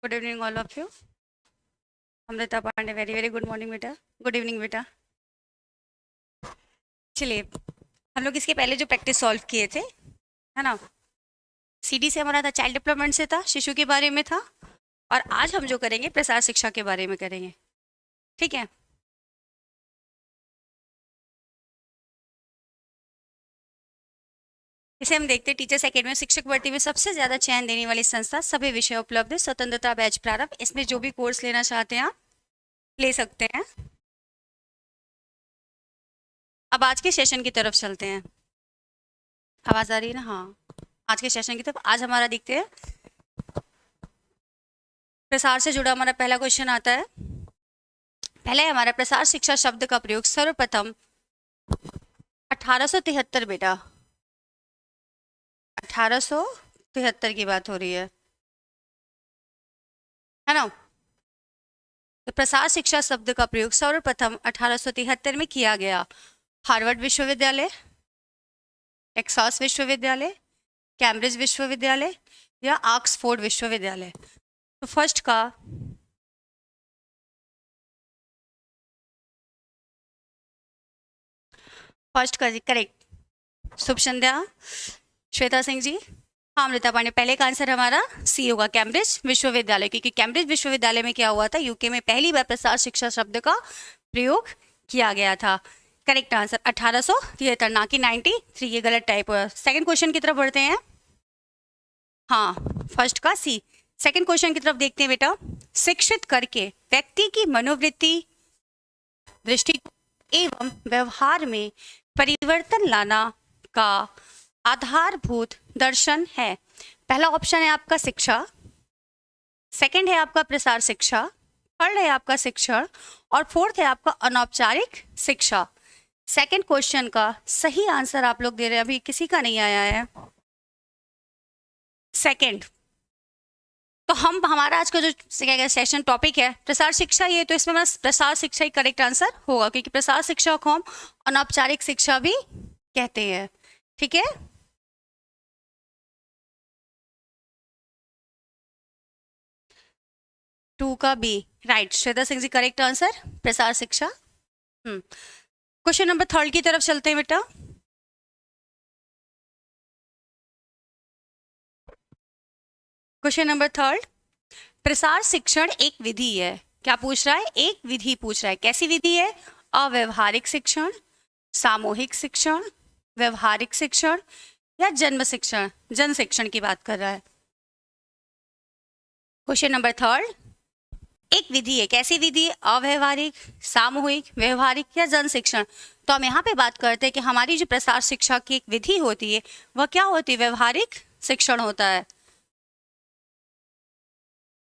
Good evening all of you. Amrita Pandey, very very good morning बेटा। Good evening बेटा। चलिए, हम लोग इसके पहले जो प्रैक्टिस सॉल्व किए थे, है ना, सीडी से हमारा था, चाइल्ड डेवलपमेंट से था, शिशु के बारे में था। और आज हम जो करेंगे प्रसार शिक्षा के बारे में करेंगे। ठीक है। इसे हम देखते हैं टीचर्स एकेडमी में शिक्षक भर्ती में सबसे ज्यादा चयन देने वाली संस्था, सभी विषय उपलब्ध है, स्वतंत्रता बैच प्रारंभ। इसमें जो भी कोर्स लेना चाहते हैं आप ले सकते हैं। अब आज के सेशन की तरफ चलते हैं। आवाज आ रही है ना? हाँ, आज के सेशन की तरफ आज हमारा देखते हैं। प्रसार से जुड़ा हमारा पहला क्वेश्चन आता है। पहले हमारा प्रसार शिक्षा शब्द का प्रयोग सर्वप्रथम 1873 बेटा, 1873 की बात हो रही है ना। तो प्रसार शिक्षा शब्द का प्रयोग सर्वप्रथम 1873 में किया गया। हार्वर्ड विश्वविद्यालय, टेक्सास विश्वविद्यालय, कैम्ब्रिज विश्वविद्यालय या ऑक्सफोर्ड विश्वविद्यालय। तो फर्स्ट का जी करेक्ट। शुभ संध्या श्वेता सिंह जी। हाँ अमृता पांडे, पहले का आंसर हमारा सी होगा, कैम्ब्रिज विश्वविद्यालय, क्योंकि कैम्ब्रिज विश्वविद्यालय में क्या हुआ था, यूके में पहली बार प्रसार शिक्षा शब्द का प्रयोग किया गया था। करेक्ट आंसर 1873, ना कि 93। ये गलत टाइप हुआ। सेकंड क्वेश्चन की तरफ बढ़ते हैं। हाँ, फर्स्ट का सी। सेकंड क्वेश्चन की तरफ देखते हैं बेटा। शिक्षित करके व्यक्ति की मनोवृत्ति, दृष्टि एवं व्यवहार में परिवर्तन लाना का आधारभूत दर्शन है। पहला ऑप्शन है आपका शिक्षा, सेकंड है आपका प्रसार शिक्षा, थर्ड है आपका शिक्षण और फोर्थ है आपका अनौपचारिक शिक्षा। सेकंड क्वेश्चन का सही आंसर आप लोग दे रहे हैं, अभी किसी का नहीं आया है सेकंड। तो हम हमारा आज का जो सेशन टॉपिक है प्रसार शिक्षा, ये तो इसमें हमारा प्रसार शिक्षा ही करेक्ट आंसर होगा, क्योंकि प्रसार शिक्षा को हम अनौपचारिक शिक्षा भी कहते हैं। ठीक है। टू का B, right. Shweta Singh ji, correct answer प्रसार शिक्षा। क्वेश्चन नंबर थर्ड की तरफ चलते हैं बेटा। क्वेश्चन नंबर थर्ड, प्रसार शिक्षण एक विधि है। क्या पूछ रहा है? एक विधि पूछ रहा है। कैसी विधि है? अव्यवहारिक शिक्षण, सामूहिक शिक्षण, व्यवहारिक शिक्षण या जन्म शिक्षण, जन शिक्षण की बात कर रहा है। क्वेश्चन नंबर थर्ड, एक विधि है। कैसी विधि? अव्यवहारिक, सामूहिक, व्यवहारिक या जन शिक्षण। तो हम यहाँ पे बात करते हैं कि हमारी जो प्रसार शिक्षा की एक विधि होती है वह क्या होती है? व्यवहारिक शिक्षण होता है।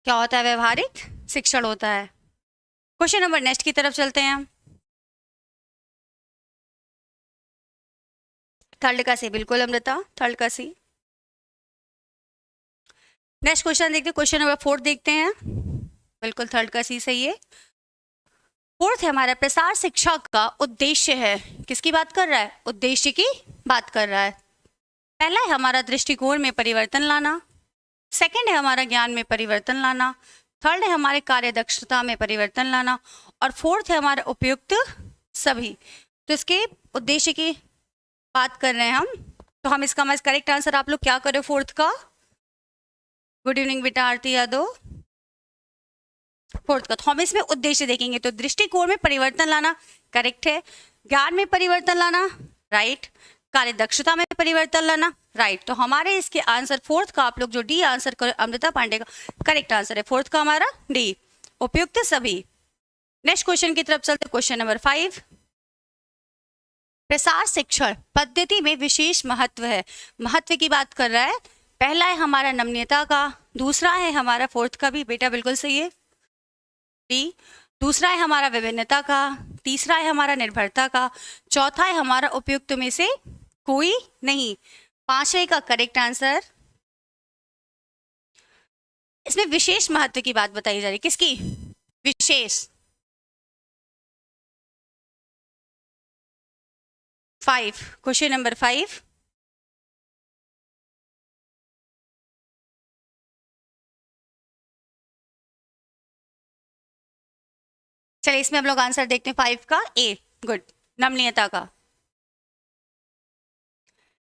क्या होता है? व्यवहारिक शिक्षण होता है। क्वेश्चन नंबर नेक्स्ट की तरफ चलते हैं हम। थर्ड का सी, बिल्कुल अमृता, थर्ड का सी। नेक्स्ट क्वेश्चन देखते हैं, क्वेश्चन नंबर फोर्थ देखते हैं। बिल्कुल थर्ड का सी सही है। फोर्थ है हमारा, प्रसार शिक्षा का उद्देश्य है। किसकी बात कर रहा है? उद्देश्य की बात कर रहा है। पहला है हमारा दृष्टिकोण में परिवर्तन लाना, सेकंड है हमारा ज्ञान में परिवर्तन लाना, थर्ड है हमारे कार्य दक्षता में परिवर्तन लाना और फोर्थ है हमारा उपयुक्त सभी। तो इसके उद्देश्य की बात कर रहे हैं हम। तो हम इसका करेक्ट आंसर आप लोग क्या करें फोर्थ का? गुड इवनिंग बेटा आरती यादव। फोर्थ का, तो हम इसमें उद्देश्य देखेंगे। तो दृष्टिकोण में परिवर्तन लाना करेक्ट है, ज्ञान में परिवर्तन लाना राइट, कार्य दक्षता में परिवर्तन लाना राइट। तो हमारे इसके आंसर फोर्थ का आप लोग जो डी आंसर कर, अमृता पांडे का करेक्ट आंसर है फोर्थ का हमारा डी, उपयुक्त सभी। नेक्स्ट क्वेश्चन की तरफ चलते, क्वेश्चन नंबर 5। प्रसार शिक्षण पद्धति में विशेष महत्व है। महत्व की बात कर रहा है। पहला है हमारा नमनीयता का, दूसरा है हमारा फोर्थ का भी बेटा बिल्कुल सही है डी, दूसरा है हमारा विभिन्नता का, तीसरा है हमारा निर्भरता का, चौथा है हमारा उपयुक्त में से कोई नहीं। पांचवे का करेक्ट आंसर। इसमें विशेष महत्व की बात बताई जा रही है। किसकी? विशेष। 5, क्वेश्चन नंबर 5। चलिए इसमें हम लोग आंसर देखते हैं 5 का ए। गुड, नमनीयता का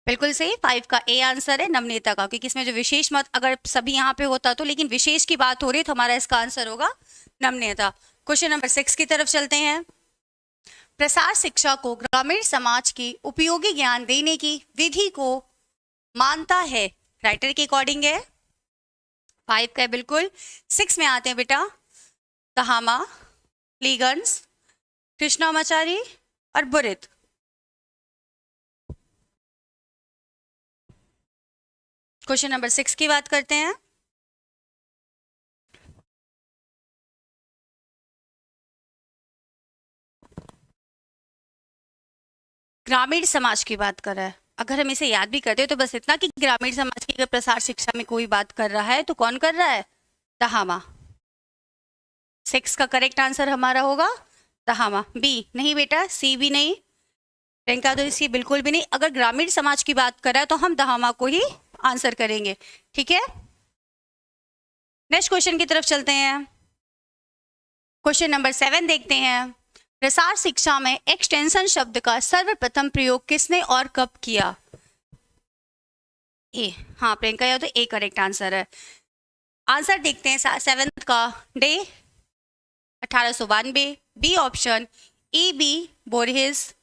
बिल्कुल सही, 5 का ए आंसर है नमनीयता का, क्योंकि इसमें जो विशेष मत अगर सभी यहाँ पे होता तो, लेकिन विशेष की बात हो रही है तो हमारा इसका आंसर होगा नमनीयता। क्वेश्चन नंबर 6 की तरफ चलते हैं। प्रसार शिक्षा को ग्रामीण समाज की उपयोगी ज्ञान देने की विधि को मानता है, राइटर के अकॉर्डिंग है। 5 का है बिल्कुल। 6 में आते हैं बेटा, तहामा, लीगन्स, कृष्णामाचारी और बुरित। क्वेश्चन नंबर 6 की बात करते हैं। ग्रामीण समाज की बात कर रहा है, अगर हम इसे याद भी करते हो तो बस इतना कि ग्रामीण समाज की अगर प्रसार शिक्षा में कोई बात कर रहा है तो कौन कर रहा है, तहामा। 6 का करेक्ट आंसर हमारा होगा तहामा। बी नहीं बेटा, सी भी नहीं, प्रियंका तो सी बिल्कुल भी नहीं। अगर ग्रामीण समाज की बात कर रहा है तो हम तहामा को ही आंसर करेंगे, ठीक है। नेक्स्ट क्वेश्चन की तरफ चलते हैं। क्वेश्चन नंबर 7 देखते हैं। प्रसार शिक्षा में एक्सटेंशन शब्द का सर्वप्रथम प्रयोग किसने और कब किया? ए, हाँ प्रियंका, यह तो ए करेक्ट आंसर है। आंसर देखते हैं 7 का, Day 1892, B option, E B बोरहेज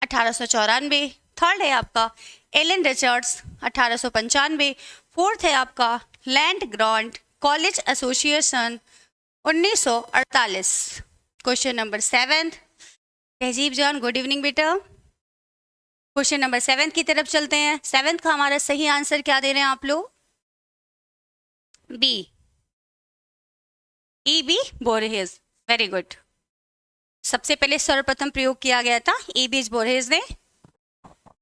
1894, थर्ड है आपका एलन रिचर्ड्स 1895, फोर्थ है आपका land grant college association 1948। Question number 7, Tahzeeb Jaan good evening बेटा। क्वेश्चन नंबर 7 की तरफ चलते हैं। 7 का हमारा सही आंसर क्या दे रहे हैं आप लोग? बी, ई बी बोरहेज, वेरी गुड। सबसे पहले सर्वप्रथम प्रयोग किया गया था ई बी बोरहेज ने,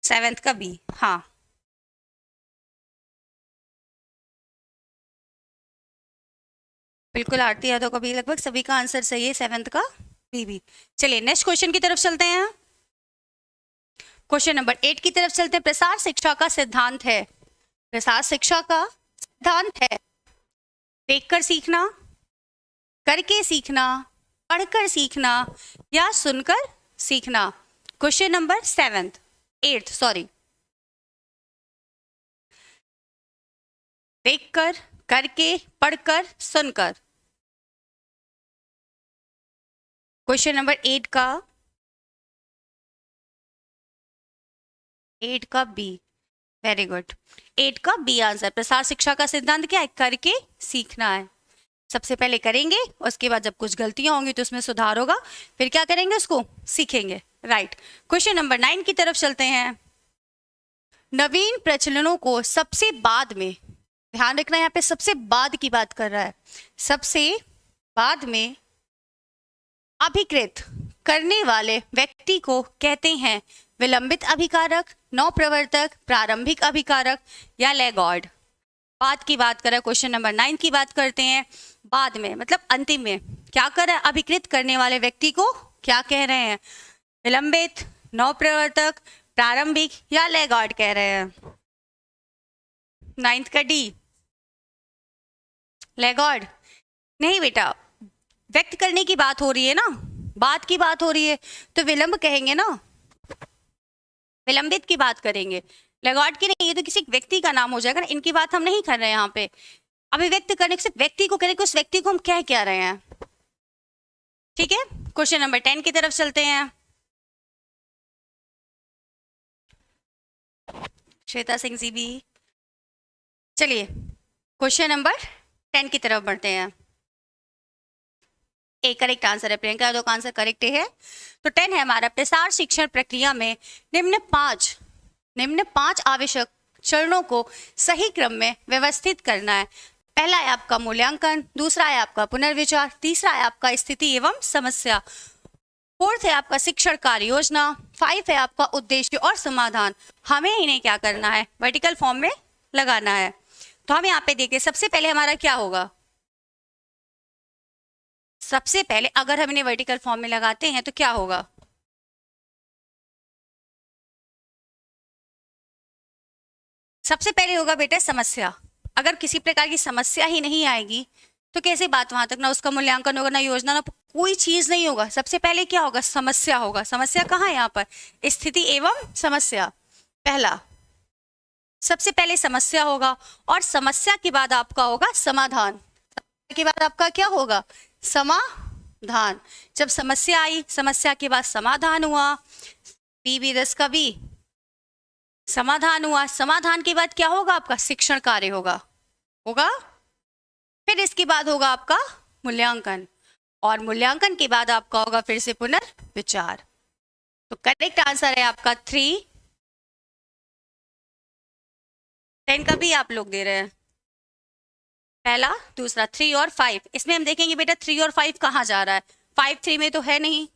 7 का बी। हाँ बिल्कुल, आरती यादव का भी लगभग सभी का आंसर सही है, 7 का बी भी। चलिए नेक्स्ट क्वेश्चन की तरफ चलते हैं। क्वेश्चन नंबर 8 की तरफ चलते हैं। प्रसार शिक्षा का सिद्धांत है, प्रसार शिक्षा का सिद्धांत है देखकर सीखना, करके सीखना, पढ़कर सीखना या सुनकर सीखना। क्वेश्चन नंबर 8 सॉरी, देखकर, करके, पढ़कर, सुनकर। क्वेश्चन नंबर 8 का बी, वेरी गुड, 8 का बी आंसर। प्रसार शिक्षा का सिद्धांत क्या है? करके सीखना है। सबसे पहले करेंगे, उसके बाद जब कुछ गलतियां होंगी तो उसमें सुधार होगा, फिर क्या करेंगे, उसको सीखेंगे, राइट। क्वेश्चन नंबर 9 की तरफ चलते हैं। नवीन प्रचलनों को सबसे बाद में, ध्यान रखना यहाँ पे सबसे बाद की बात कर रहा है, सबसे बाद में अभिकृत करने वाले व्यक्ति को कहते हैं विलंबित अभिकारक, नवप्रवर्तक, प्रारंभिक अभिकारक या लैगार्ड। बाद की बात कर रहा है, क्वेश्चन नंबर 9 की बात करते हैं। बाद में मतलब अंतिम में क्या कर रहा है? अभिकृत करने वाले व्यक्ति को क्या कह रहे हैं? विलंबित, नवप्रवर्तक, प्रारंभिक या लैगार्ड कह रहे हैं। 9th का डी, लैगार्ड नहीं बेटा, व्यक्त करने की बात हो रही है ना, बात की बात हो रही है तो विलंब कहेंगे ना, विलंबित की बात करेंगे, लैगार्ड की नहीं। ये तो किसी व्यक्ति का नाम हो जाएगा ना, इनकी बात हम नहीं कर रहे हैं यहाँ पे। अभिव्यक्त करने से व्यक्ति को करेंगे, उस व्यक्ति को हम कह क्या रहे हैं, ठीक है। क्वेश्चन नंबर 10 की तरफ चलते हैं। श्वेता सिंह जी भी, चलिए क्वेश्चन नंबर 10 की तरफ बढ़ते हैं। एक करेक्ट आंसर है, प्रियंका यादव का आंसर करेक्ट है। तो 10 है हमारा, प्रसार शिक्षण प्रक्रिया में निम्न पांच आवश्यक चरणों को सही क्रम में व्यवस्थित करना है। पहला है आपका मूल्यांकन, दूसरा है आपका पुनर्विचार, तीसरा है आपका स्थिति एवं समस्या, फोर्थ है आपका शिक्षण कार्य योजना, 5 है आपका उद्देश्य और समाधान। हमें इन्हें क्या करना है? वर्टिकल फॉर्म में लगाना है। तो हम यहाँ पे देखिए, सबसे पहले हमारा क्या होगा? सबसे पहले अगर हम इन्हें वर्टिकल फॉर्म में लगाते हैं तो क्या होगा? सबसे पहले होगा बेटा समस्या। अगर किसी प्रकार की समस्या ही नहीं आएगी तो कैसे बात वहां तक, ना उसका मूल्यांकन होगा, ना योजना, ना कोई चीज नहीं होगा, सबसे पहले क्या होगा, समस्या होगा। समस्या कहाँ है यहाँ पर, स्थिति एवं समस्या। पहला, सबसे पहले समस्या होगा और समस्या के बाद आपका होगा समाधान। के बाद आपका क्या होगा, समाधान। जब समस्या आई, समस्या के बाद समाधान हुआ, बी 10 का बी, समाधान हुआ। समाधान के बाद क्या होगा आपका, शिक्षण कार्य होगा। फिर इसके बाद होगा आपका मूल्यांकन, और मूल्यांकन के बाद आपका होगा फिर से पुनर्विचार। तो करेक्ट आंसर है आपका 3, 10 का भी आप लोग दे रहे हैं, पहला, दूसरा, 3 और 5। इसमें हम देखेंगे बेटा 3 और 5 कहाँ जा रहा है, 5 3 में तो है नहीं,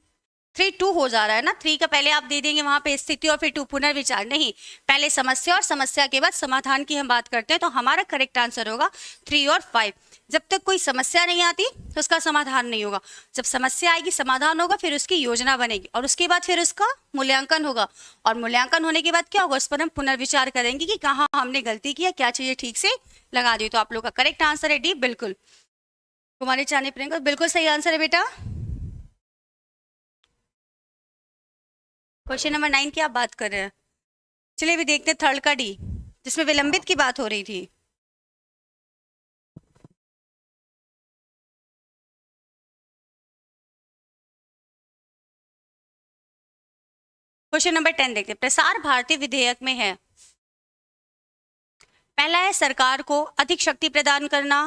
3 2 हो जा रहा है ना। 3 का पहले आप दे देंगे वहां पे स्थिति और फिर 2 पुनर्विचार, नहीं, पहले समस्या और समस्या के बाद समाधान की हम बात करते हैं। तो हमारा करेक्ट आंसर होगा 3 और 5। जब तक कोई समस्या नहीं आती तो उसका समाधान नहीं होगा, जब समस्या आएगी समाधान होगा, फिर उसकी योजना बनेगी और उसके बाद फिर उसका मूल्यांकन होगा, और मूल्यांकन होने के बाद क्या होगा, उस पर हम पुनर्विचार करेंगे कि कहाँ हमने गलती किया, क्या चीजें ठीक से लगा दी। तो आप लोग का करेक्ट आंसर है डी, बिल्कुल। कुमारी चांदी प्रियंका, बिल्कुल सही आंसर है बेटा। क्वेश्चन नंबर 9 की आप बात कर रहे हैं, चलिए अभी देखते हैं थर्ड का डी, जिसमें विलंबित की बात हो रही थी। क्वेश्चन नंबर 10 देखते हैं, प्रसार भारती विधेयक में है, पहला है सरकार को अधिक शक्ति प्रदान करना,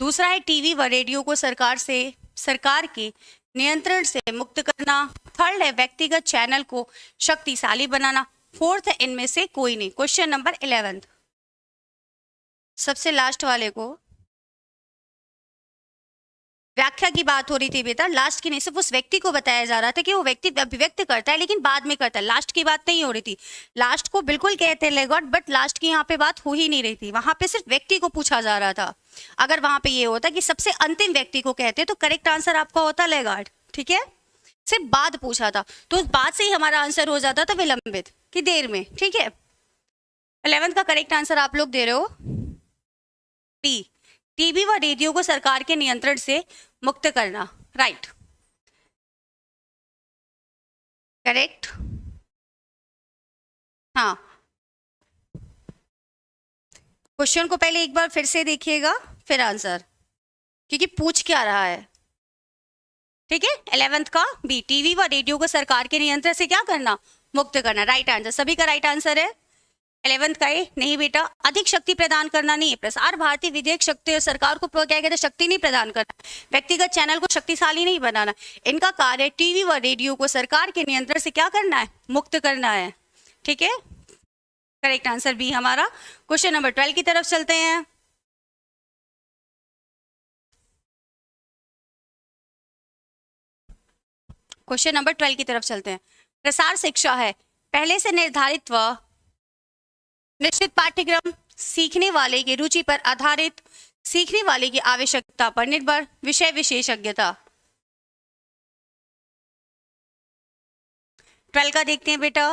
दूसरा है टीवी व रेडियो को सरकार के नियंत्रण से मुक्त करना, थर्ड है व्यक्तिगत चैनल को शक्तिशाली बनाना, फोर्थ है इनमें से कोई नहीं। क्वेश्चन नंबर 11 सबसे लास्ट वाले को, व्याख्या की बात हो रही थी बेटा, लास्ट की नहीं, सिर्फ उस व्यक्ति को बताया जा रहा था कि वो व्यक्ति अभिव्यक्त करता है लेकिन बाद में करता है, लास्ट की बात नहीं हो रही थी। लास्ट को बिल्कुल कहते हैं लेगॉट, बट लास्ट की यहाँ पे बात हो ही नहीं रही थी, वहां पे सिर्फ व्यक्ति को पूछा जा रहा था। अगर वहां पे ये होता कि सबसे अंतिम व्यक्ति को कहते तो करेक्ट आंसर आपका होता लेगार्ड, ठीक है, सिर्फ बाद पूछा था तो उस बात से ही हमारा आंसर हो जाता था विलंबित की देर में, ठीक है। 11th का करेक्ट आंसर आप लोग दे रहे हो बी, टीवी व रेडियो को सरकार के नियंत्रण से मुक्त करना, राइट, करेक्ट। हाँ, क्वेश्चन को पहले एक बार फिर से देखिएगा फिर आंसर, क्योंकि पूछ क्या रहा है, ठीक है। 11th का बी, टीवी व रेडियो को सरकार के नियंत्रण से क्या करना, मुक्त करना, राइट आंसर, सभी का राइट आंसर है। 11th का ए नहीं बेटा, अधिक शक्ति प्रदान करना नहीं है, प्रसार भारती विधेयक शक्ति और सरकार को क्या कहते हैं, शक्ति नहीं प्रदान करना, व्यक्तिगत चैनल को शक्तिशाली नहीं बनाना, इनका कार्य टीवी व रेडियो को सरकार के नियंत्रण से क्या करना है, मुक्त करना है, ठीक है। करेक्ट आंसर बी हमारा। क्वेश्चन नंबर 12 की तरफ चलते हैं। क्वेश्चन नंबर 12 की तरफ चलते हैं, प्रसार शिक्षा है, पहले से निर्धारित व निश्चित पाठ्यक्रम, सीखने वाले की रुचि पर आधारित, सीखने वाले की आवश्यकता पर निर्भर, विषय विशेषज्ञता। 12 का देखते हैं बेटा,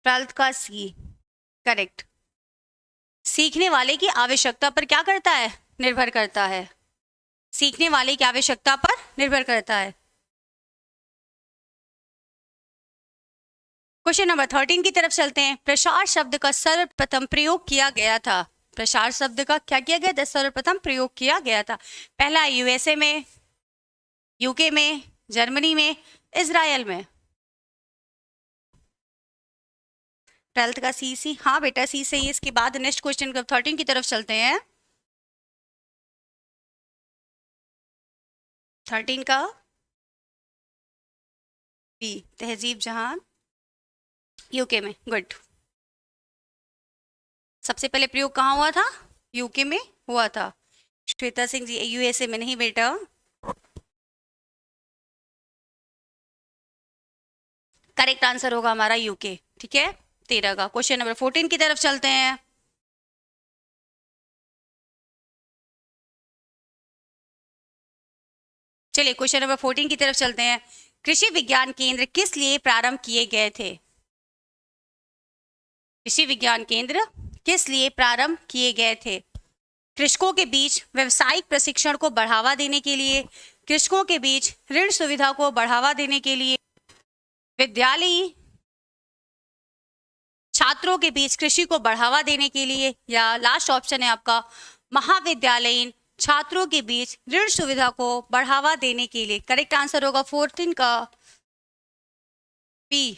ट्वेल्थ का सी, करेक्ट, सीखने वाले की आवश्यकता पर क्या करता है, निर्भर करता है, सीखने वाले की आवश्यकता पर निर्भर करता है। क्वेश्चन नंबर 13 की तरफ चलते हैं, प्रसार शब्द का सर्वप्रथम प्रयोग किया गया था, प्रसार शब्द का क्या किया गया था, सर्वप्रथम प्रयोग किया गया था, पहला यूएसए में, यूके में, जर्मनी में, इजराइल में। 12th का सी, हाँ बेटा सी सही है। इसके बाद नेक्स्ट क्वेश्चन 13 की तरफ चलते हैं, 13 का बी, तहजीब जहां, यूके में, गुड। सबसे पहले प्रयोग कहाँ हुआ था, यूके में हुआ था। श्वेता सिंह जी, यूएसए में नहीं बेटा, करेक्ट आंसर होगा हमारा यूके, ठीक है। 13 का क्वेश्चन नंबर 14 की तरफ चलते हैं, चलिए क्वेश्चन नंबर 14 की तरफ चलते हैं, कृषि विज्ञान केंद्र किस लिए प्रारंभ किए गए थे, कृषि विज्ञान केंद्र किस लिए प्रारंभ किए गए थे? कृषकों के बीच व्यवसायिक प्रशिक्षण को बढ़ावा देने के लिए, कृषकों के बीच ऋण सुविधा को बढ़ावा देने के लिए, विद्यालयी छात्रों के बीच कृषि को बढ़ावा देने के लिए, या लास्ट ऑप्शन है आपका महाविद्यालयीन छात्रों के बीच ऋण सुविधा को बढ़ावा देने के लिए। करेक्ट आंसर होगा 14 का बी।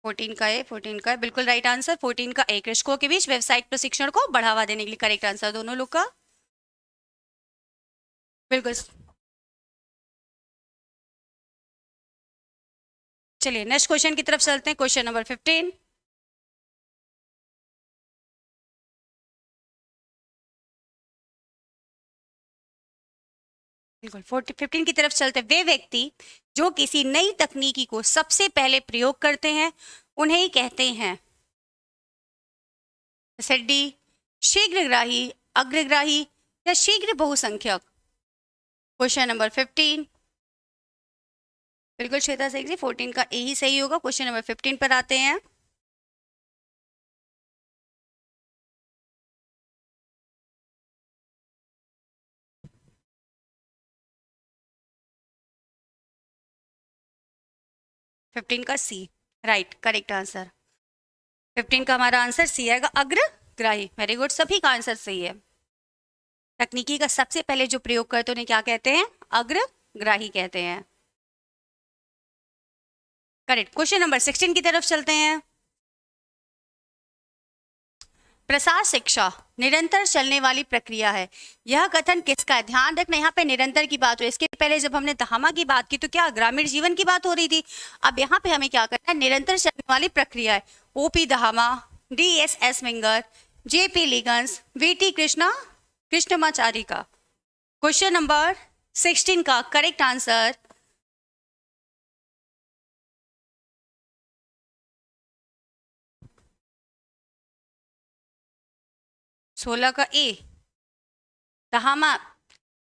फोर्टीन का है बिल्कुल राइट आंसर। 14 का ए, कृषकों के बीच व्यवसायिक प्रशिक्षण को बढ़ावा देने के लिए। करेक्ट आंसर दोनों लोग का बिल्कुल। चलिए नेक्स्ट क्वेश्चन की तरफ चलते हैं। Question number 15। बिल्कुल 15 की तरफ चलते हैं। वे व्यक्ति जो किसी नई तकनीकी को सबसे पहले प्रयोग करते हैं उन्हें ही कहते हैं डी शीघ्रग्राही, अग्रग्राही या शीघ्र बहुसंख्यक। Question number 15। बिल्कुल श्वेता सिंह जी 14 का ए ही सही होगा। क्वेश्चन नंबर 15 पर आते हैं। फिफ्टीन का सी, राइट करेक्ट आंसर। 15 का हमारा आंसर सी आएगा, अग्रग्राही। वेरी गुड, सभी का आंसर सही है। तकनीकी का सबसे पहले जो प्रयोग करते उन्हें क्या कहते हैं? अग्रग्राही कहते हैं। करेक्ट। क्वेश्चन नंबर 16 की तरफ चलते हैं। प्रसार शिक्षा निरंतर चलने वाली प्रक्रिया है, यह कथन किसका है? ध्यान रखना यहाँ पे निरंतर की बात हो। इसके पहले जब हमने दहामा की बात की तो क्या ग्रामीण जीवन की बात हो रही थी। अब यहाँ पे हमें क्या करना है? निरंतर चलने वाली प्रक्रिया है। ओपी दहामा, DSS मिंगर, JP लिगन्स, VT कृष्णमाचारी का। क्वेश्चन नंबर 16 का करेक्ट आंसर सोलह का ए, दहामा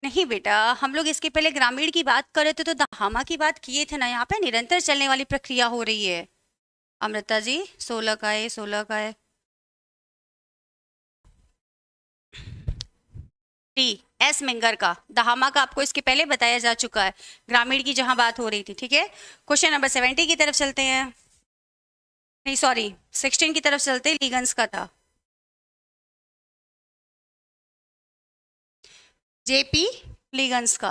नहीं बेटा, हम लोग इसके पहले ग्रामीण की बात कर रहे थे तो दहामा की बात किए थे ना। यहाँ पे निरंतर चलने वाली प्रक्रिया हो रही है। अमृता जी 16 का है, 16 का है। DSS मिंगर का, दहामा का आपको इसके पहले बताया जा चुका है, ग्रामीण की जहां बात हो रही थी। ठीक है, क्वेश्चन नंबर 70 की तरफ चलते हैं। नहीं सॉरी 16 की तरफ चलते, लीगन्स का था। JP लिगन्स का।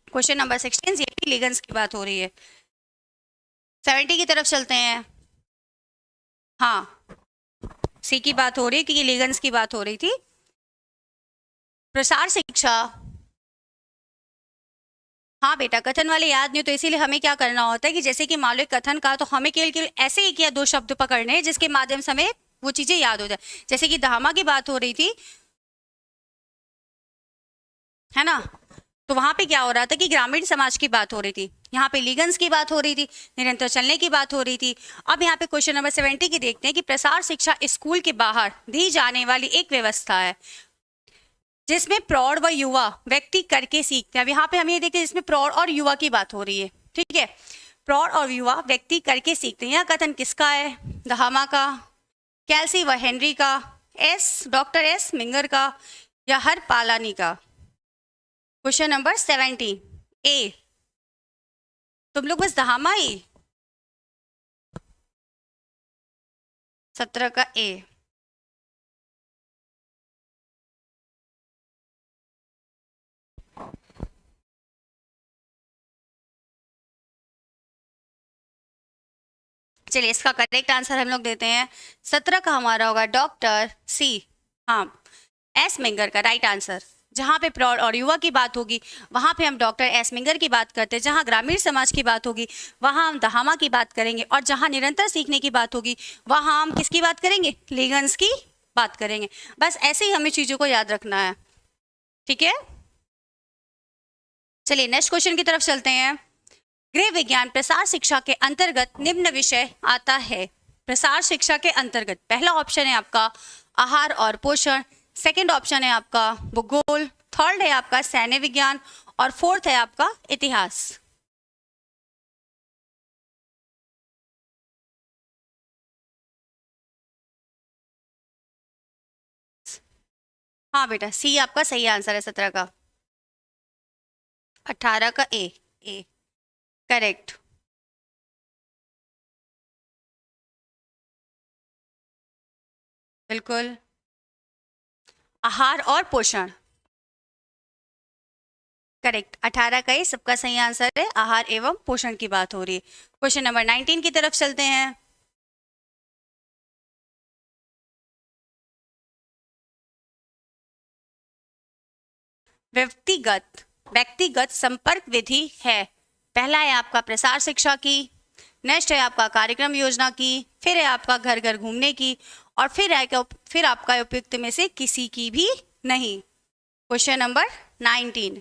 क्वेश्चन नंबर 16 JP लिगन्स की बात हो रही है। 70 की तरफ चलते हैं। हाँ सी की बात हो रही है क्योंकि लिगन्स की बात हो रही थी। प्रसार शिक्षा, हाँ बेटा कथन वाले याद नहीं, तो इसीलिए हमें क्या करना होता है कि जैसे कि मान लो कथन का, तो हमें केवल ऐसे एक या दो शब्द पकड़ने हैं जिसके माध्यम से हमें वो चीजें याद हो जाए। जैसे कि दहामा की बात हो रही थी, है ना, तो वहां पे क्या हो रहा था कि ग्रामीण समाज की बात हो रही थी। यहाँ पे लिगन्स की बात हो रही थी, निरंतर चलने की बात हो रही थी। अब यहाँ पे क्वेश्चन नंबर 70 की देखते हैं कि प्रसार शिक्षा स्कूल के बाहर दी जाने वाली एक व्यवस्था है जिसमें प्रौढ़ व युवा व्यक्ति करके सीखते हैं। अब यहाँ पे हम ये देखते हैं जिसमें प्रौढ़ और युवा की बात हो रही है। ठीक है, प्रौढ़ और युवा व्यक्ति करके सीखते हैं। यह कथन किसका है? दहामा का, कैल्सी व हेनरी का, डॉक्टर एस मिंगर का, या हर पालानी का। क्वेश्चन नंबर 70 ए, तुम लोग बस दहामा ही। 17 का ए, चलिए इसका करेक्ट आंसर हम लोग देते हैं। 17 का हमारा होगा डॉक्टर सी, हाँ एस मिंगर का राइट आंसर। जहाँ पे प्रौढ़ और युवा की बात होगी वहाँ पे हम डॉक्टर एस मिंगर की बात करते हैं। जहाँ ग्रामीण समाज की बात होगी वहाँ हम दहामा की बात करेंगे, और जहाँ निरंतर सीखने की बात होगी वहाँ हम किसकी बात करेंगे? लिगन्स की बात करेंगे। बस ऐसे ही हमें चीज़ों को याद रखना है। ठीक है, चलिए नेक्स्ट क्वेश्चन की तरफ चलते हैं। गृह विज्ञान प्रसार शिक्षा के अंतर्गत निम्न विषय आता है। प्रसार शिक्षा के अंतर्गत पहला ऑप्शन है आपका आहार और पोषण, सेकंड ऑप्शन है आपका भूगोल, थर्ड है आपका सैन्य विज्ञान, और फोर्थ है आपका इतिहास। हाँ बेटा, सी आपका सही आंसर है 17 का। 18 का ए। A correct. बिल्कुल। आहार और पोषण। करेक्ट, 18 का ये सबका सही आंसर है, आहार एवं पोषण की बात हो रही है। क्वेश्चन नंबर 19 की तरफ चलते हैं। व्यक्तिगत व्यक्तिगत संपर्क विधि है। पहला है आपका प्रसार शिक्षा की, नेक्स्ट है आपका कार्यक्रम योजना की, फिर है आपका घर घर घूमने की, और फिर आपका उपयुक्त में से किसी की भी नहीं। Question number 19।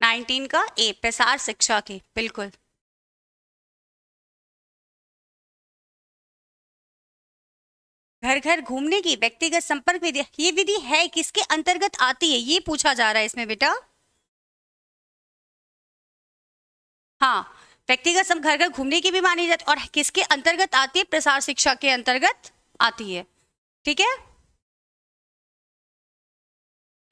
19 का ए, प्रसार शिक्षा की, बिल्कुल। घर घर घूमने की व्यक्तिगत संपर्क विधि, ये विधि है किसके अंतर्गत आती है, ये पूछा जा रहा है इसमें बेटा। हाँ, व्यक्तिगत सब घर घर घूमने की भी मानी जाती है, और किसके अंतर्गत आती है, प्रसार शिक्षा के अंतर्गत आती है। ठीक है,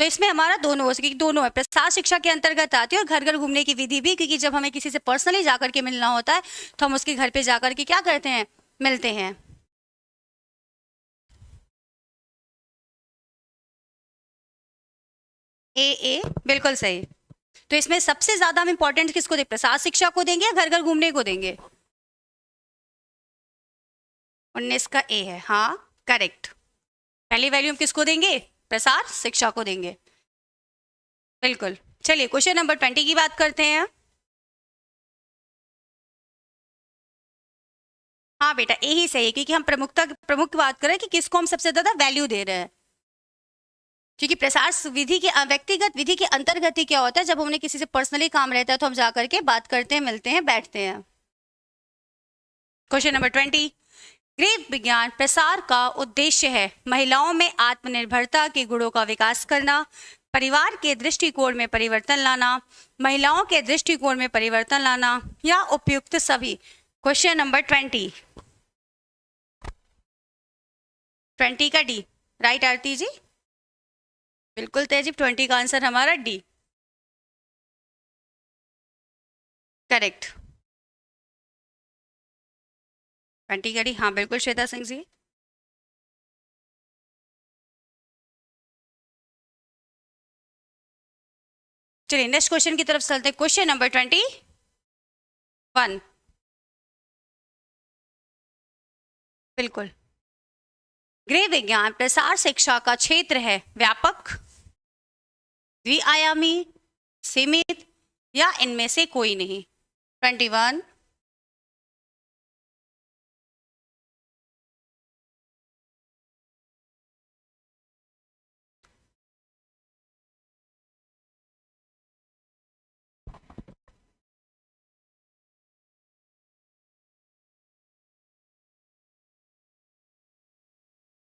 तो इसमें हमारा दोनों हो सके, दोनों है, प्रसार शिक्षा के अंतर्गत आती है और घर घर घूमने की विधि भी, क्योंकि जब हमें किसी से पर्सनली जाकर के मिलना होता है तो हम उसके घर पे जाकर के क्या करते हैं, मिलते हैं। ए बिल्कुल सही। तो इसमें सबसे ज्यादा हम इंपॉर्टेंट किसको दें, प्रसार शिक्षा को देंगे या घर घर घूमने को देंगे। 19 का ए है, हाँ करेक्ट। पहली वैल्यू हम किसको देंगे, प्रसार शिक्षा को देंगे। बिल्कुल। चलिए क्वेश्चन नंबर 20 की बात करते हैं। हाँ बेटा, ए ही सही है, क्योंकि हम प्रमुख की बात कर रहे हैं कि किसको हम सबसे ज्यादा वैल्यू दे रहे हैं। क्योंकि प्रसार विधि के व्यक्तिगत विधि के अंतर्गत ही क्या होता है, जब हमने किसी से पर्सनली काम रहता है तो हम जाकर के बात करते हैं, मिलते हैं, बैठते हैं। Question number 20। गृह विज्ञान प्रसार का उद्देश्य है महिलाओं में आत्मनिर्भरता के गुणों का विकास करना, परिवार के दृष्टिकोण में परिवर्तन लाना, महिलाओं के दृष्टिकोण में परिवर्तन लाना, या उपयुक्त सभी। Question number 20। 20 का डी, राइट आरती जी, बिल्कुल तेजिब, 20 का आंसर हमारा डी, करेक्ट। 20 का डी, हाँ बिल्कुल श्वेता सिंह जी। चलिए नेक्स्ट क्वेश्चन की तरफ चलते हैं। Question number 21। बिल्कुल। गृह विज्ञान प्रसार शिक्षा का क्षेत्र है व्यापक, द्विआयामी, सीमित, या इनमें से कोई नहीं। 21।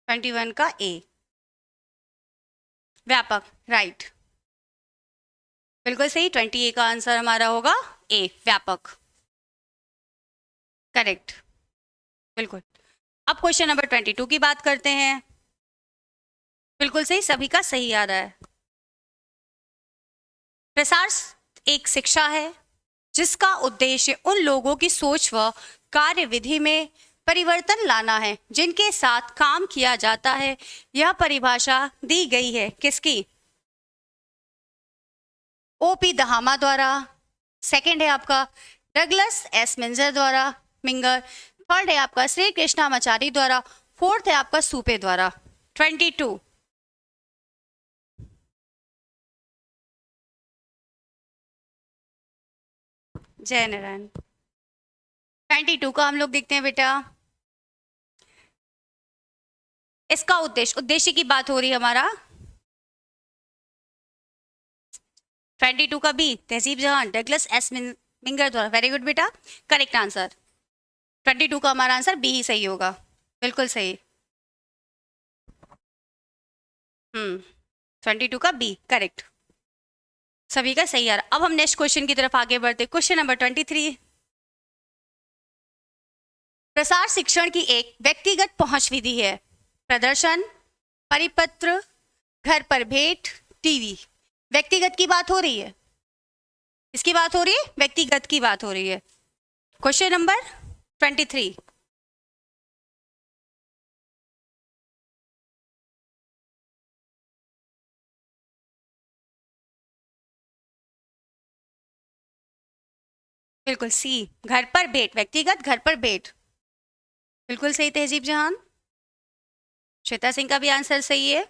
21 का ए, व्यापक, राइट, बिल्कुल सही। 20 का आंसर हमारा होगा ए, व्यापक, करेक्ट, बिल्कुल। अब क्वेश्चन नंबर 22 की बात करते हैं। बिल्कुल सही, सभी का सही आ रहा है। प्रसार एक शिक्षा है जिसका उद्देश्य उन लोगों की सोच व कार्य विधि में परिवर्तन लाना है जिनके साथ काम किया जाता है। यह परिभाषा दी गई है किसकी, ओपी दहामा द्वारा, सेकंड है आपका डगलस एस मिंजर द्वारा, मिंगर, थर्ड है आपका श्री कृष्णामाचारी द्वारा, फोर्थ है आपका सूपे द्वारा। 22। जय नारायण। 22 का हम लोग देखते हैं बेटा। इसका उद्देश्य की बात हो रही है हमारा। 22 का बी, तहजीब जहां, डगलस एस मिंगर द्वारा। वेरी गुड बेटा, करेक्ट आंसर। 22 का हमारा आंसर बी ही सही होगा, बिल्कुल सही। 22 का बी करेक्ट, सभी का सही यार। अब हम नेक्स्ट क्वेश्चन की तरफ आगे बढ़ते। क्वेश्चन नंबर 23, प्रसार शिक्षण की एक व्यक्तिगत पहुंच विधि है। प्रदर्शन, परिपत्र, घर पर भेंट, टीवी। व्यक्तिगत की बात हो रही है, इसकी बात हो रही है, व्यक्तिगत की बात हो रही है। क्वेश्चन नंबर 23, बिल्कुल सी, घर पर भेंट, व्यक्तिगत घर पर भेंट, बिल्कुल सही तहजीब जहान। श्वेता सिंह का भी आंसर सही है।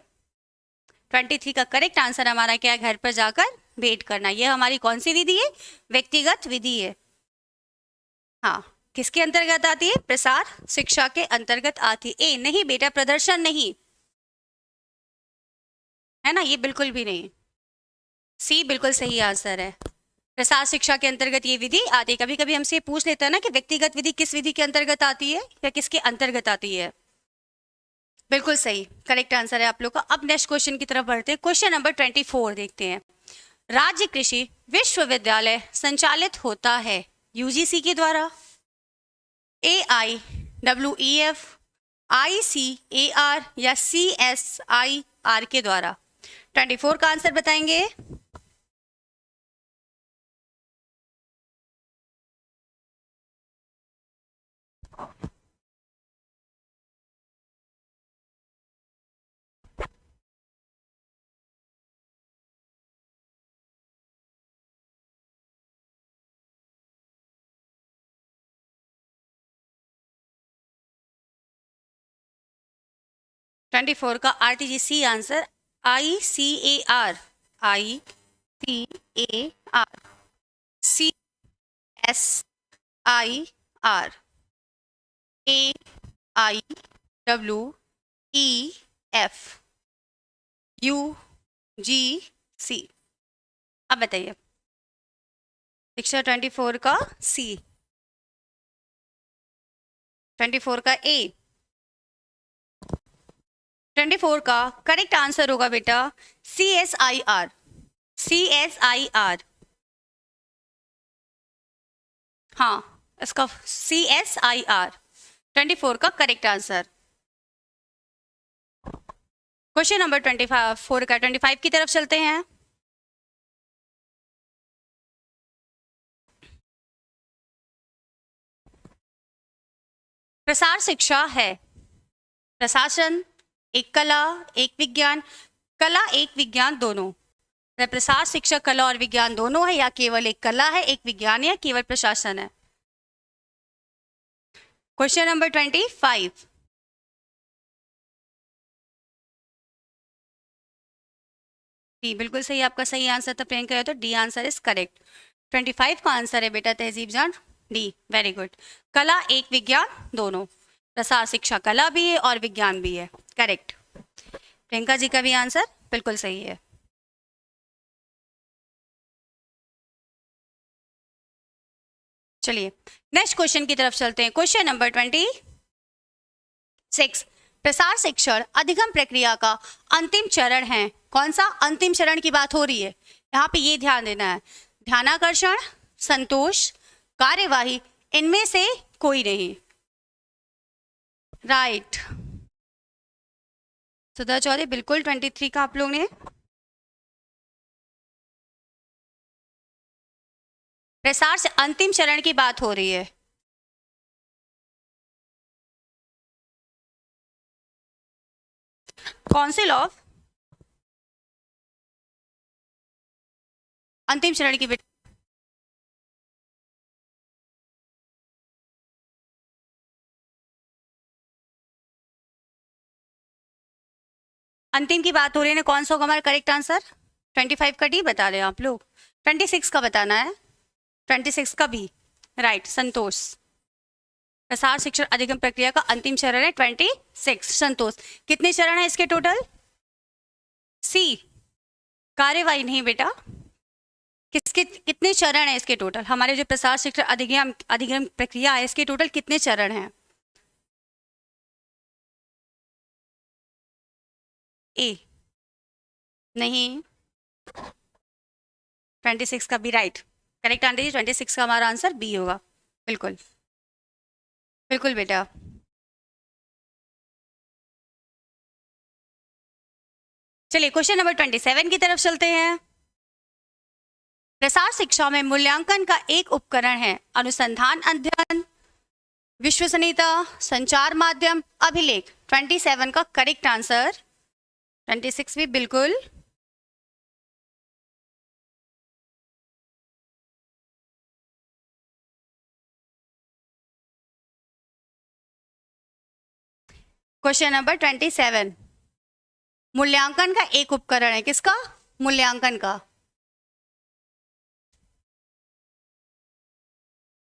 23 का करेक्ट आंसर हमारा क्या है, घर पर जाकर भेंट करना। यह हमारी कौन सी विधि है, व्यक्तिगत विधि है। हाँ, किसके अंतर्गत आती है, प्रसार शिक्षा के अंतर्गत आती है। ए नहीं बेटा, प्रदर्शन नहीं है ना, ये बिल्कुल भी नहीं। सी बिल्कुल सही आंसर है, प्रसार शिक्षा के अंतर्गत ये विधि आती है। कभी कभी हमसे पूछ लेता है ना कि व्यक्तिगत विधि किस विधि के अंतर्गत आती है या किसके अंतर्गत आती है। बिल्कुल सही, करेक्ट आंसर है आप लोग का। अब नेक्स्ट क्वेश्चन की तरफ बढ़ते हैं। क्वेश्चन नंबर 24 देखते हैं। राज्य कृषि विश्वविद्यालय संचालित होता है यूजीसी के द्वारा, AIWEF, ICAR या CSIR के द्वारा। 24 का आंसर बताएंगे। ट्वेंटी फोर का RTGC answer ICAR, ICAR, CSIR, AIWEF, UGC। अब बताइए, पिक्चर 24 का C, 24 का A। 24 का करेक्ट आंसर होगा बेटा CSIR, CSIR। हाँ, इसका CSIR 24 का करेक्ट आंसर। क्वेश्चन नंबर 24 का 25 की तरफ चलते हैं। प्रसार शिक्षा है प्रशासन, एक कला, एक विज्ञान, कला एक विज्ञान दोनों। प्रसार शिक्षा कला और विज्ञान दोनों है, या केवल एक कला है, एक विज्ञान है, या केवल प्रशासन है। क्वेश्चन नंबर 25, डी बिल्कुल सही, आपका सही आंसर था प्रियंका, तो डी आंसर इज करेक्ट। 25 का आंसर है बेटा तहजीब जान, डी। वेरी गुड, कला एक विज्ञान दोनों, प्रसार शिक्षा कला भी है और विज्ञान भी है, करेक्ट। प्रियंका जी का भी आंसर बिल्कुल सही है। चलिए नेक्स्ट क्वेश्चन की तरफ चलते हैं। क्वेश्चन नंबर 26, प्रसार शिक्षण अधिगम प्रक्रिया का अंतिम चरण है। कौन सा अंतिम चरण की बात हो रही है, यहाँ पे ये ध्यान देना है। ध्यानाकर्षण, संतोष, कार्यवाही, इनमें से कोई नहीं। राइट सुधा चौधरी, बिल्कुल 23 का आप लोग ने। प्रसार से अंतिम चरण की बात हो रही है। काउंसिल ऑफ अंतिम चरण की अंतिम की बात हो रही है ना, कौन सा होगा हमारा करेक्ट आंसर। 25 का डी बता रहे हैं आप लोग, 26 का बताना है। 26 का बी, राइट, संतोष। प्रसार शिक्षण अधिगम प्रक्रिया का अंतिम चरण है 26, संतोष। कितने चरण है इसके टोटल, सी। कार्यवाही नहीं बेटा, किसके कितने चरण है इसके टोटल? हमारे जो प्रसार शिक्षण अधिगम प्रक्रिया है इसके टोटल कितने चरण हैं? ए नहीं, 26 का बी राइट। करेक्ट आंटी जी, 26 का हमारा आंसर बी होगा। बिल्कुल बिल्कुल बेटा। चलिए क्वेश्चन नंबर 27 की तरफ चलते हैं। प्रसार शिक्षा में मूल्यांकन का एक उपकरण है अनुसंधान अध्ययन, विश्वसनीयता, संचार माध्यम, अभिलेख। 27 का करेक्ट आंसर, 26 भी बिल्कुल। क्वेश्चन नंबर 27, मूल्यांकन का एक उपकरण है किसका? मूल्यांकन का।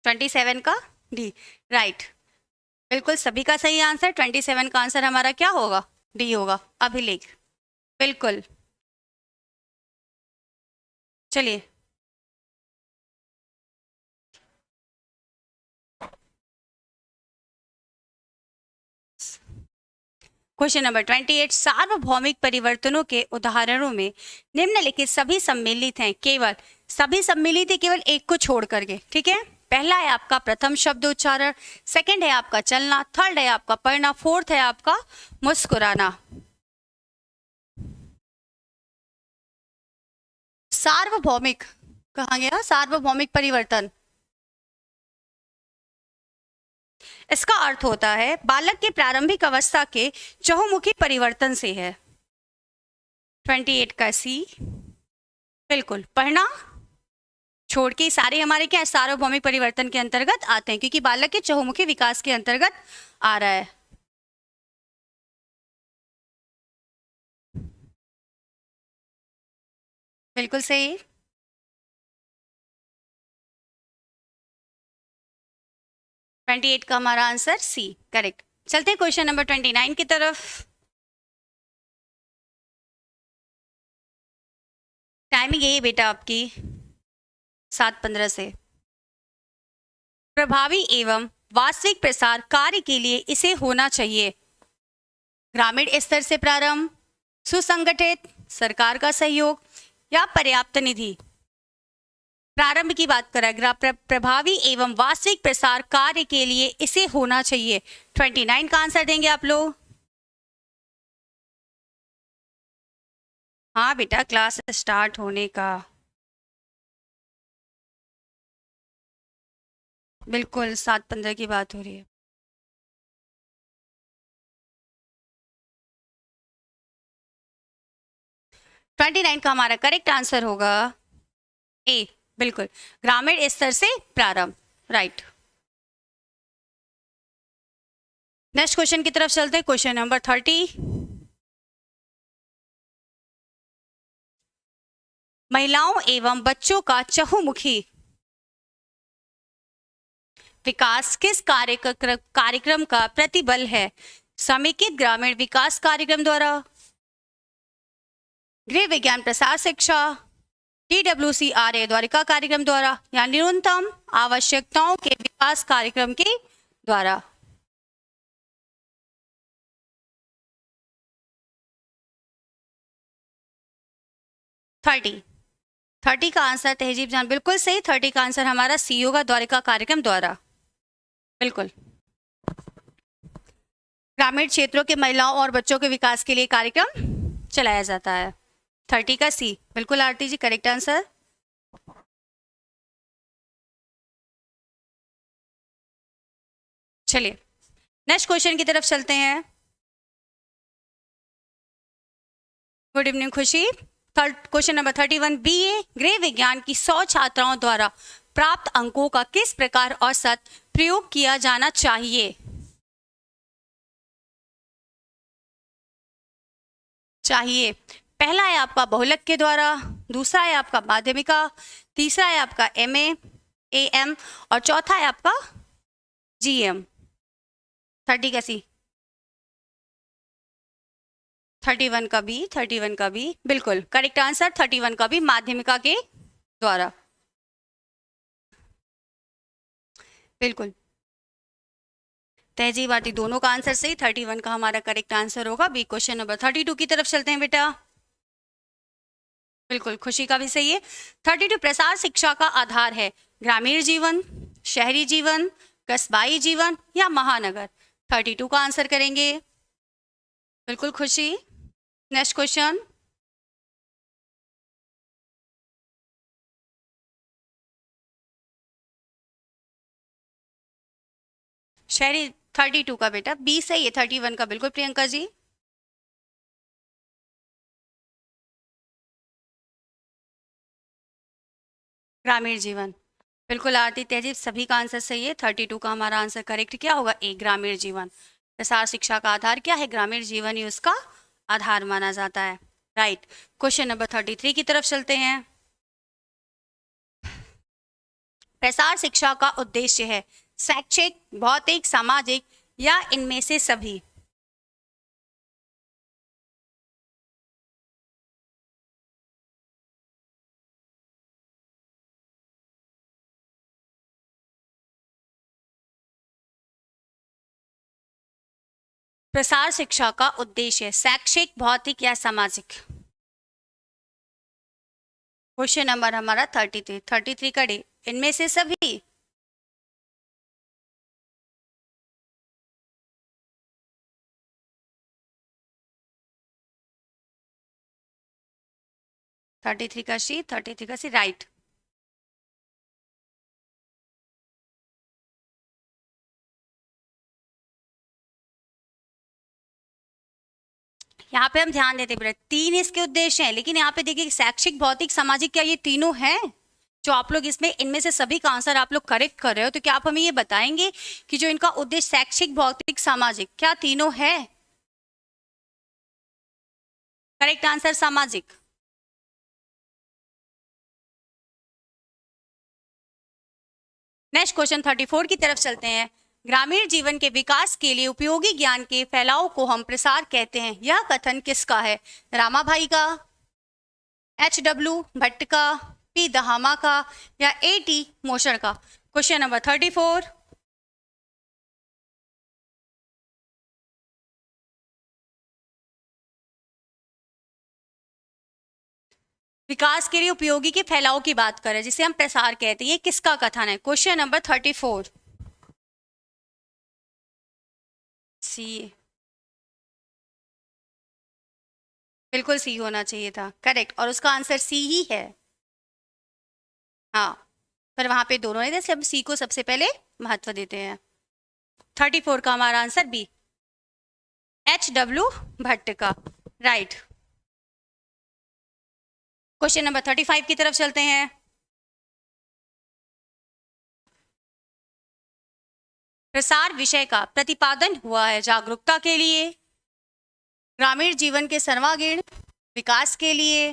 27 का डी राइट। बिल्कुल सभी का सही आंसर। 27 का आंसर हमारा क्या होगा? डी होगा, अभिलेख। बिल्कुल। चलिए क्वेश्चन नंबर 28, सार्वभौमिक परिवर्तनों के उदाहरणों में निम्नलिखित सभी सम्मिलित हैं, केवल सभी सम्मिलित है केवल एक को छोड़ करके। ठीक है, पहला है आपका प्रथम शब्द उच्चारण, सेकंड है आपका चलना, थर्ड है आपका पढ़ना, फोर्थ है आपका मुस्कुराना। सार्वभौमिक कहा गया, सार्वभौमिक परिवर्तन, इसका अर्थ होता है बालक की प्रारंभिक अवस्था के चहुमुखी परिवर्तन से है। 28 का सी बिल्कुल, पढ़ना छोड़ के सारे हमारे क्या सार्वभौमिक परिवर्तन के अंतर्गत आते हैं, क्योंकि बालक के चहुमुखी विकास के अंतर्गत आ रहा है। बिल्कुल सही। ट्वेंटी 28 का हमारा आंसर सी करेक्ट। चलते हैं क्वेश्चन नंबर 29 की तरफ। टाइमिंग यही बेटा आपकी 7:15 से। प्रभावी एवं वास्तविक प्रसार कार्य के लिए इसे होना चाहिए ग्रामीण स्तर से प्रारंभ, सुसंगठित, सरकार का सहयोग या पर्याप्त निधि। प्रारंभ की बात करें, प्रभावी एवं वास्तविक प्रसार कार्य के लिए इसे होना चाहिए। 29 का आंसर देंगे आप लोग। हाँ बेटा, क्लास स्टार्ट होने का बिल्कुल 7:15 की बात हो रही है। ट्वेंटी 29 का हमारा करेक्ट आंसर होगा ए बिल्कुल, ग्रामीण स्तर से प्रारंभ राइट। नेक्स्ट क्वेश्चन की तरफ चलते हैं, क्वेश्चन नंबर 30। महिलाओं एवं बच्चों का चहुमुखी विकास किस कार्यक्रम का प्रतिबल है? समेकित ग्रामीण विकास कार्यक्रम द्वारा, गृह विज्ञान प्रसार शिक्षा, TWCRA द्वारिका कार्यक्रम द्वारा, या न्यूनतम आवश्यकताओं के विकास कार्यक्रम के द्वारा। थर्टी का आंसर तहजीब जान बिल्कुल सही। 30 का आंसर हमारा सी होगा, द्वारिका कार्यक्रम द्वारा। बिल्कुल, ग्रामीण क्षेत्रों के महिलाओं और बच्चों के विकास के लिए कार्यक्रम चलाया जाता है। 30 का सी बिल्कुल आरती जी करेक्ट आंसर। चलिए नेक्स्ट क्वेश्चन की तरफ चलते हैं। गुड इवनिंग खुशी। क्वेश्चन नंबर 31, BA गृह विज्ञान की 100 छात्राओं द्वारा प्राप्त अंकों का किस प्रकार औसत प्रयोग किया जाना चाहिए? पहला है आपका बहुलक के द्वारा, दूसरा है आपका माध्यमिका, तीसरा है आपका MA AM और चौथा है आपका GM। 30 का सी, 31 का बी बिल्कुल करेक्ट आंसर। 31 का भी माध्यमिका के द्वारा। बिल्कुल तहजीब आरती दोनों का आंसर सही, 31 का हमारा करेक्ट आंसर होगा बी। क्वेश्चन नंबर 32 की तरफ चलते हैं बेटा। बिल्कुल खुशी का भी सही है। 32 प्रसार शिक्षा का आधार है ग्रामीण जीवन, शहरी जीवन, कस्बाई जीवन या महानगर। 32 का आंसर करेंगे। बिल्कुल खुशी। Next question. शहरी 32 का बेटा बी सही है, 31 का बिल्कुल प्रियंका जी। ग्रामीण जीवन बिल्कुल आरती तहजीब सभी का आंसर सही है। 32 का हमारा आंसर करेक्ट क्या होगा ए ग्रामीण जीवन। प्रसार शिक्षा का आधार क्या है ग्रामीण जीवन ही उसका आधार माना जाता है। राइट। क्वेश्चन नंबर 33 की तरफ चलते हैं। प्रसार शिक्षा का उद्देश्य है शैक्षिक, भौतिक, सामाजिक या इनमें से सभी। प्रसार शिक्षा का उद्देश्य शैक्षिक, भौतिक या सामाजिक। क्वेश्चन नंबर हमारा 33 का डी इनमें से सभी। थर्टी थ्री का सी, 33 का सी राइट। यहाँ पे हम ध्यान देते बेटा 3 इसके उद्देश्य हैं, लेकिन यहाँ पे देखिए शैक्षिक, भौतिक, सामाजिक क्या ये तीनों हैं जो आप लोग इसमें इनमें से सभी का आंसर आप लोग करेक्ट कर रहे हो। तो क्या आप हमें ये बताएंगे कि जो इनका उद्देश्य शैक्षिक, भौतिक, सामाजिक क्या तीनों है? करेक्ट आंसर सामाजिक। नेक्स्ट क्वेश्चन 34 की तरफ चलते हैं। ग्रामीण जीवन के विकास के लिए उपयोगी ज्ञान के फैलाव को हम प्रसार कहते हैं। यह कथन किसका है? रामाभाई का, H.W. भट्ट का, P. दहामा का या A.T. मोशर का। Question number 34। विकास के लिए उपयोगी के फैलाव की बात करें जिसे हम प्रसार कहते हैं, ये किसका कथन है? Question number 34। सी, बिल्कुल सी होना चाहिए था करेक्ट, और उसका आंसर सी ही है। हाँ पर वहां पे दोनों ने हम सी को सबसे पहले महत्व देते हैं। 34 का हमारा आंसर बी, H.W. भट्ट का। राइट। क्वेश्चन नंबर 35 की तरफ चलते हैं। प्रसार विषय का प्रतिपादन हुआ है जागरूकता के लिए, ग्रामीण जीवन के सर्वांगीण विकास के लिए,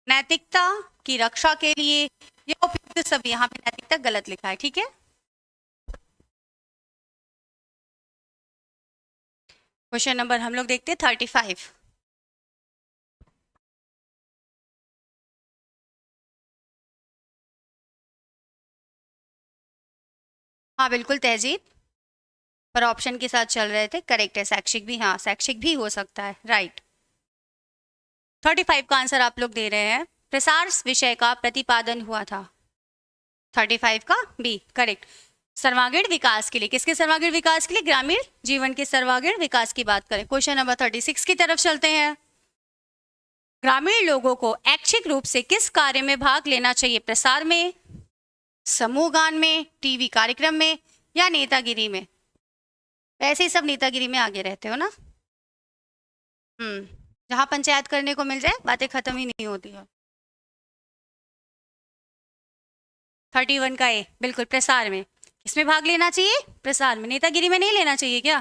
नैतिकता की रक्षा के लिए या उपयुक्त सभी। यहाँ पे नैतिकता गलत लिखा है, ठीक है। क्वेश्चन नंबर हम लोग देखते हैं 35। हाँ बिल्कुल तहजीब, पर ऑप्शन के साथ चल रहे थे। करेक्ट है शैक्षिक भी, हाँ शैक्षिक भी हो सकता है। राइट। 35 का आंसर आप लोग दे रहे हैं प्रसार विषय का प्रतिपादन हुआ था। 35 का बी करेक्ट। सर्वांगीण विकास के लिए, किसके सर्वांगीण विकास के लिए? ग्रामीण जीवन के सर्वांगीण विकास की बात करें। क्वेश्चन नंबर 36 की तरफ चलते हैं। ग्रामीण लोगों को ऐच्छिक रूप से किस कार्य में भाग लेना चाहिए? प्रसार में, समूह गान में, टीवी कार्यक्रम में या नेतागिरी में? ऐसे ही सब नेतागिरी में आगे रहते हो ना। जहां पंचायत करने को मिल जाए बातें खत्म ही नहीं होती है। 31 का ए बिल्कुल प्रसार में। किसमें भाग लेना चाहिए? प्रसार में। नेतागिरी में नहीं लेना चाहिए क्या?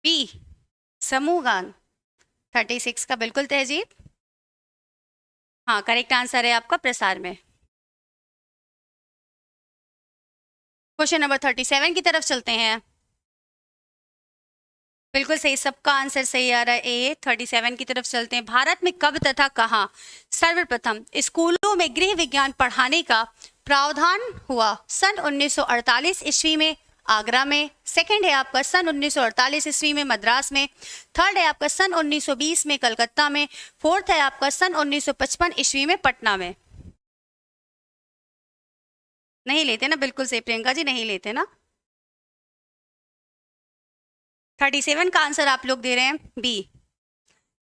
बी समूह गान। 36 का बिल्कुल तहजीब, हाँ करेक्ट आंसर है आपका प्रसार में। क्वेश्चन नंबर 37 की तरफ चलते हैं। बिल्कुल सही, सबका आंसर सही आ रहा है। ए 37 की तरफ चलते हैं। भारत में कब तथा कहाँ सर्वप्रथम स्कूलों में गृह विज्ञान पढ़ाने का प्रावधान हुआ? सन 1948 ईस्वी में आगरा में, सेकंड है आपका सन 1948 ईस्वी में मद्रास में, थर्ड है आपका सन 1920 में कलकत्ता में, फोर्थ है आपका सन 1955 ईस्वी में पटना में। नहीं लेते ना, बिल्कुल सही प्रियंका जी, नहीं लेते ना। 37 का आंसर आप लोग दे रहे हैं बी,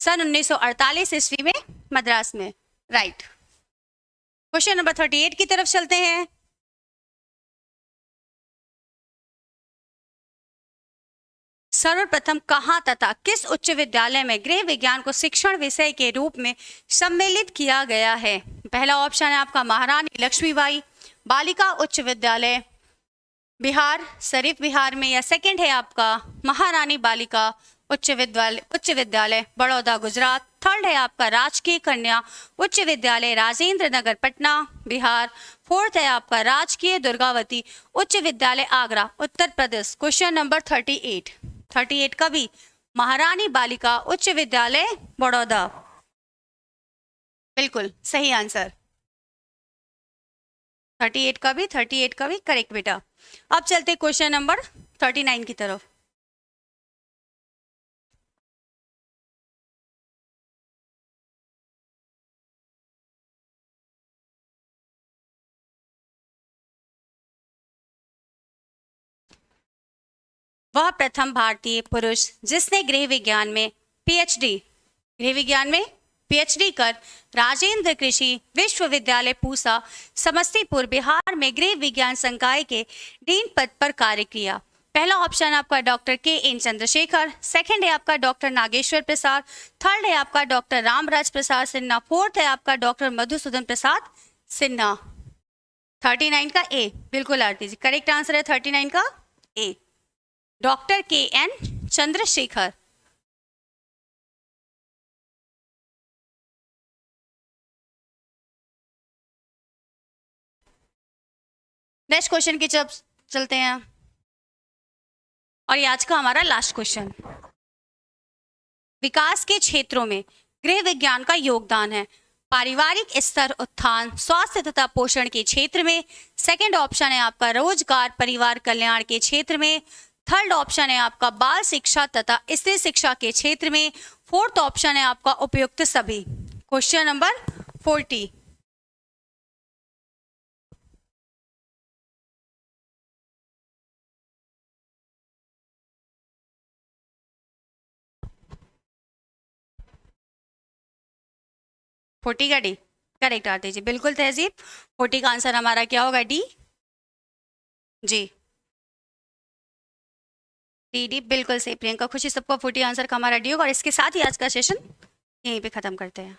सन 1948 ईस्वी में मद्रास में, राइट। क्वेश्चन नंबर 38 की तरफ चलते हैं। सर्वप्रथम कहाँ तथा किस उच्च विद्यालय में गृह विज्ञान को शिक्षण विषय के रूप में सम्मिलित किया गया है? पहला ऑप्शन है आपका महारानी लक्ष्मीबाई बालिका उच्च विद्यालय बिहार, शरीफ बिहार में, या सेकंड है आपका महारानी बालिका उच्च विद्यालय बड़ौदा गुजरात, थर्ड है आपका राजकीय कन्या उच्च विद्यालय राजेंद्र नगर पटना बिहार, फोर्थ है आपका राजकीय दुर्गावती उच्च विद्यालय आगरा उत्तर प्रदेश। क्वेश्चन नंबर 38 का भी महारानी बालिका उच्च विद्यालय बड़ौदा, बिल्कुल सही आंसर। 38 का भी करेक्ट बेटा। अब चलते क्वेश्चन नंबर 39 की तरफ। वह प्रथम भारतीय पुरुष जिसने गृह विज्ञान में पीएचडी कर राजेंद्र कृषि विश्वविद्यालय पूसा समस्तीपुर बिहार में गृह विज्ञान संकाय के डीन पद पर कार्य किया। पहला ऑप्शन आपका डॉक्टर के.एन. चंद्रशेखर, सेकंड है आपका डॉक्टर नागेश्वर प्रसाद, थर्ड है आपका डॉक्टर रामराज प्रसाद सिन्हा, फोर्थ है आपका डॉक्टर मधुसूदन प्रसाद सिन्हा। 39 का ए, बिल्कुल आरती जी करेक्ट आंसर है 39 का A, doctor K N. Chandrashekhar. Next question की तरफ चलते हैं और ये आज का हमारा लास्ट क्वेश्चन। विकास के क्षेत्रों में गृह विज्ञान का योगदान है। पारिवारिक स्तर उत्थान स्वास्थ्य तथा पोषण के क्षेत्र में, सेकंड ऑप्शन है आपका रोजगार परिवार कल्याण के क्षेत्र में, थर्ड ऑप्शन है आपका बाल शिक्षा तथा स्त्री शिक्षा के क्षेत्र में, फोर्थ ऑप्शन है आपका उपयुक्त सभी। Question number 40। फोर्टी का डी करेक्ट आरती जी, बिल्कुल तहजीब। 40 का आंसर हमारा क्या होगा? डी जी, डी बिल्कुल सही प्रियंका। खुशी सबको 40 आंसर का हमारा डी होगा। और इसके साथ ही आज का सेशन यहीं पे खत्म करते हैं।